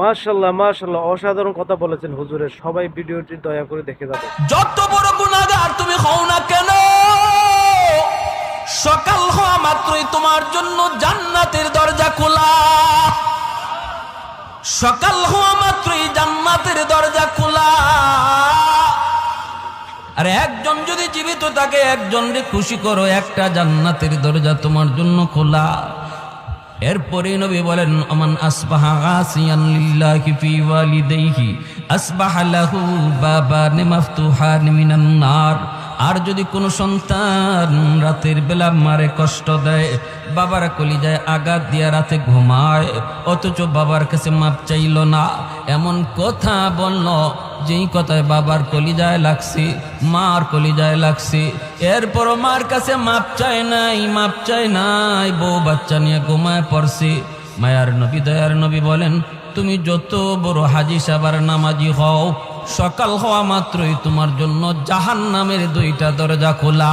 মাশাআল্লাহ মাশাআল্লাহ, অসাধারণ কথা বলেছেন হুজুরের। সবাই ভিডিওটি দয়া করে দেখে যাবেন। যত বড় গুনাহগার তুমি হও না কেন, সকাল হওয়া মাত্রই তোমার জন্য জান্নাতের দরজা খোলা। সকাল হওয়া মাত্রই জান্নাতের দরজা খোলা। আর একজন যদি জীবিত থাকে, একজনকে খুশি করো, একটা জান্নাতের দরজা তোমার জন্য খোলা। এরপরে নবী বলেন, আমান আসবাহা গাসিয়ান লিল্লাহি ফি ওয়ালিদাইহি আসবাহা লাহু বাবান মাফতুহান মিনান নার। আর যদি কোনো সন্তান রাতের বেলা মারে কষ্ট দেয়, বাবার কলিজায় আঘাত দিয়া রাতে ঘুমায়, অথচ বাবার কাছে মাপ চাইল না, এমন কথা বলল যেই কথায় বাবার কলিজায় লাগছে, মার কলিজায় লাগছে, এরপরও মার কাছে মাপ চায় নাই, মাপ চায় নাই, বউ বাচ্চা নিয়ে ঘুমায় পড়ছে। মায়ার নবী দয়ার নবী বলেন, তুমি যত বড় হাজি সাবার নামাজি হও, সকাল হওয়া মাত্রই তোমার জন্য জাহান্নামের দুইটা দরজা খোলা।